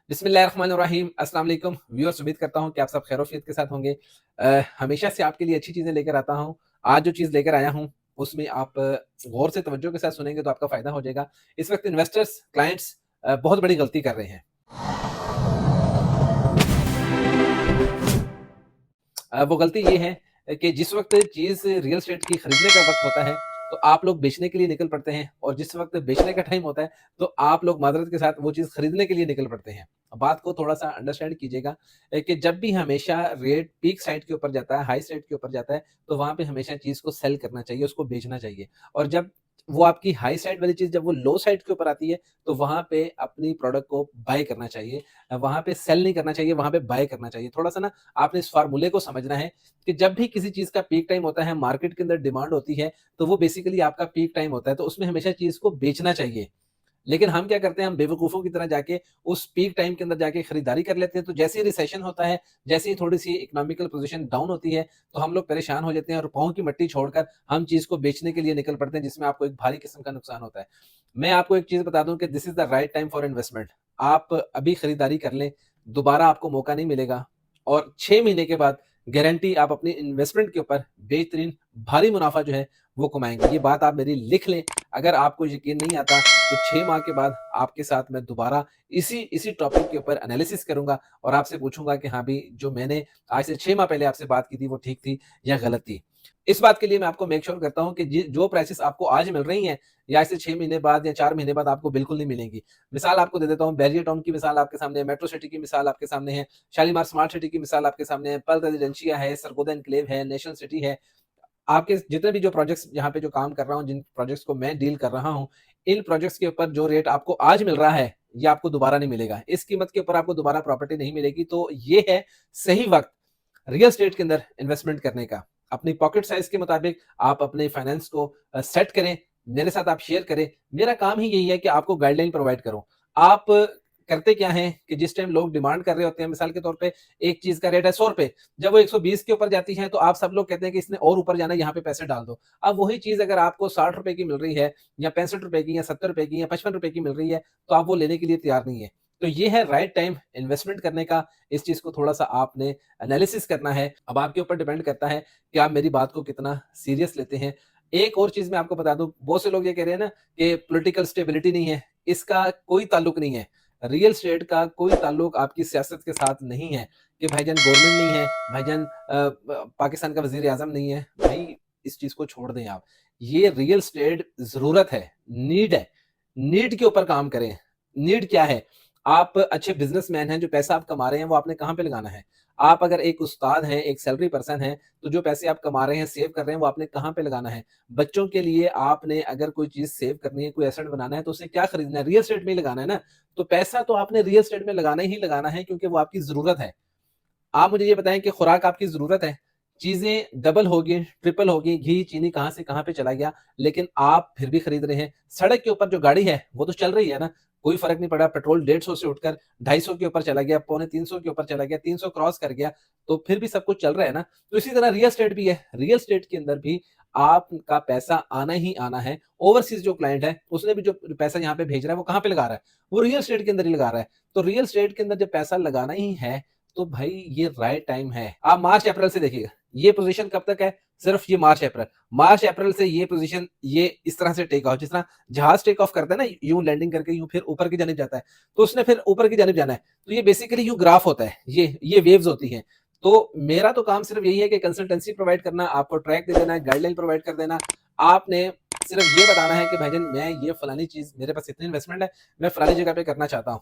बिस्मिल्लाहिर्रहमानिर्रहीम। अस्सलाम वालेकुम व्यूअर्स, उम्मीद करता हूँ कि आप सब खैर-ओ-आफ़ियत के साथ होंगे। हमेशा से आपके लिए अच्छी चीज़ें लेकर आता हूँ। आज जो चीज़ लेकर आया हूँ, उसमें आप गौर से तवज्जो के साथ सुनेंगे तो आपका फ़ायदा हो जाएगा। इस वक़्त इन्वेस्टर्स, क्लाइंट्स बहुत बड़ी गलती कर रहे हैं। वो गलती ये है कि जिस वक़्त चीज़ रियल एस्टेट की खरीदने का वक़्त होता है, तो आप लोग बेचने के लिए निकल पड़ते हैं और जिस वक़्त बेचने का टाइम होता है, तो आप लोग माज़रत के साथ वो चीज़ खरीदने के लिए निकल पड़ते हैं। बात को थोड़ा-सा अंडरस्टैंड कीजिएगा कि जब भी हमेशा रेट पीक साइड के ऊपर जाता है, हाई साइड के ऊपर जाता है, तो वहाँ पे हमेशा चीज़ को सेल करना चाहिए, उसको बेचना चाहिए। और जब वो आपकी हाई साइड वाली चीज़ जब वो लो साइड के ऊपर आती है, तो वहाँ पे अपनी प्रोडक्ट को बाय करना चाहिए। वहाँ पे सेल नहीं करना चाहिए, वहाँ पे बाय करना चाहिए। थोड़ा-सा ना आपने इस फ़ॉर्मूले को समझना है कि जब भी किसी चीज़ का पीक टाइम होता है, मार्केट के अंदर डिमांड होती है, तो वो बेसिकली आपका पीक टाइम होता है, तो उसमें हमेशा चीज़ को बेचना चाहिए। लेकिन हम क्या करते हैं, हम बेवकूफ़ों की तरह जाके उस पीक टाइम के अंदर जाके खरीदारी कर लेते हैं, तो जैसे ही रिसेशन होता है, जैसे ही थोड़ी-सी इकोनॉमिकल पोज़ीशन डाउन होती है, तो हम लोग परेशान हो जाते हैं और पाँव की मट्टी छोड़कर हम चीज़ को बेचने के लिए निकल पड़ते हैं, जिसमें आपको एक भारी किस्म का नुकसान होता है। मैं आपको एक चीज़ बता दूँ कि this is the right time for investment. आप अभी खरीदारी कर लें, दोबारा आपको मौका नहीं मिलेगा और 6 महीने के बाद गारंटी आप अपनी इन्वेस्टमेंट के ऊपर बेहतरीन भारी मुनाफ़ा जो है, वो कमाएँगे। ये बात आप मेरी लिख लें। अगर आपको यकीन नहीं आता तो 6 माह के बाद आपके साथ मैं दोबारा इसी इसी टॉपिक के ऊपर एनालिसिस करूँगा और आपसे पूछूँगा कि हाँ भई, जो मैंने आज से 6 माह पहले आपसे बात की थी, वो ठीक थी या गलत थी। इस बात के लिए मैं आपको मेक श्योर करता हूँ कि जो प्राइसेज़ आपको आज मिल रही हैं, या आज से 6 महीने बाद या 4 महीने बाद आपको बिल्कुल नहीं मिलेंगी। मिसाल आपको दे देता हूँ, बैरियर टाउन की मिसाल आपके सामने है, मेट्रो सिटी की मिसाल आपके सामने है, शालीमार स्मार्ट सिटी की मिसाल आपके सामने है, पर्ल रेजिडेंशिया है, सरगोदा एन्क्लेव है, नेशनल सिटी है। आपके जितने भी जो प्रोजेक्ट्स जहाँ पे जो काम कर रहा हूँ, जिन प्रोजेक्ट्स को मैं डील कर रहा हूँ, इन प्रोजेक्ट्स के ऊपर जो रेट आपको आज मिल रहा है, ये आपको दोबारा नहीं मिलेगा। इस कीमत के ऊपर आपको दोबारा प्रॉपर्टी नहीं मिलेगी, तो ये है सही वक़्त रियल एस्टेट के अंदर इन्वेस्टमेंट करने का। अपनी पॉकेट साइज़ के मुताबिक आप अपने फाइनेंस को सेट करें, मेरे साथ आप शेयर करें। मेरा काम ही यही है कि आपको गाइडलाइन प्रोवाइड करूँ। आप करते क्या हैं कि जिस टाइम लोग डिमांड कर रहे होते हैं, मिसाल के तौर पे एक चीज़ का रेट है ₹100, जब वो 120 के ऊपर जाती है, तो आप सब लोग कहते हैं कि इसने और ऊपर जाना है, यहाँ पे पैसे डाल दो। अब वही चीज़ अगर आपको ₹60 की मिल रही है या ₹65 की या ₹70 की या ₹55 की मिल रही है, तो आप वो लेने के लिए तैयार नहीं है। तो ये है राइट टाइम इन्वेस्टमेंट करने का। इस चीज़ को थोड़ा-सा आपने एनालिसिस करना है। अब आपके ऊपर डिपेंड करता है कि आप मेरी बात को कितना सीरियस लेते हैं। एक और चीज़ मैं आपको बता दूँ, बहुत से लोग ये कह रहे हैं ना कि पॉलिटिकल स्टेबिलिटी नहीं है, इसका कोई ताल्लुक नहीं है। रियल एस्टेट का कोई ताल्लुक आपकी सियासत के साथ नहीं है कि भाईजान गवर्नमेंट नहीं है, भाईजान पाकिस्तान का वज़ीर-ए-आज़म नहीं है। भाई, इस चीज़ को छोड़ दें आप। ये रियल एस्टेट ज़रूरत है, नीड है। नीड के ऊपर काम करें। नीड क्या है? आप अच्छे बिज़नेसमैन हैं, जो पैसा आप कमा रहे हैं, वो आपने कहाँ पे लगाना है? आप अगर एक उस्ताद हैं, एक सैलरी पर्सन हैं, तो जो पैसे आप कमा रहे हैं, सेव कर रहे हैं, वो आपने कहाँ पे लगाना है? बच्चों के लिए आपने अगर कोई चीज़ सेव करनी है, कोई एसेट बनाना है, तो उसे क्या खरीदना है? रियल एस्टेट में ही लगाना है ना। तो पैसा तो आपने रियल एस्टेट में लगाना ही लगाना है, क्योंकि वो आपकी ज़रूरत है। आप मुझे ये बताएँ कि खुराक आपकी ज़रूरत है, चीज़ें डबल होगी, ट्रिपल होगी, घी, चीनी कहाँ से कहाँ पे चला गया, लेकिन आप फिर भी खरीद रहे हैं। सड़क के ऊपर जो गाड़ी है, वो तो चल रही है ना, कोई फ़र्क नहीं पड़ा, पेट्रोल 150 से उठकर 250 के ऊपर चला गया, पौने 300 के ऊपर चला गया, 300 क्रॉस कर गया, तो फिर भी सब कुछ चल रहा है ना। तो इसी तरह रियल एस्टेट भी है। रियल एस्टेट के अंदर भी आपका पैसा आना ही आना है। ओवरसीज़ जो क्लाइंट है, उसने भी जो पैसा यहाँ पे भेज रहा है, वो कहाँ पे लगा रहा है? वो रियल एस्टेट के अंदर ही लगा रहा है। तो रियल एस्टेट के अंदर जब पैसा लगाना ही है, तो भाई ये राइट टाइम है। आप मार्च अप्रैल से देखिएगा, ये पोज़ीशन कब तक है? सिर्फ ये मार्च अप्रैल। मार्च अप्रैल से ये पोज़ीशन ये इस तरह से टेक ऑफ, जिस तरह जहाज़ टेक ऑफ करता है ना, यूँ लैंडिंग करके यूँ फिर ऊपर की जानिब जाता है, तो उसने फिर ऊपर की जानिब जाना है। तो ये बेसिकली यूँ ग्राफ होता है, ये वेव्स होती हैं। तो मेरा तो काम सिर्फ यही है कि कंसल्टेंसी प्रोवाइड करना, आपको ट्रैक दे देना है, गाइडलाइन प्रोवाइड कर देना। आपने सिर्फ ये बताना है कि भाईजान, मैं ये फलानी चीज़, मेरे पास इतनी इन्वेस्टमेंट है, मैं फलानी जगह पे करना चाहता हूँ।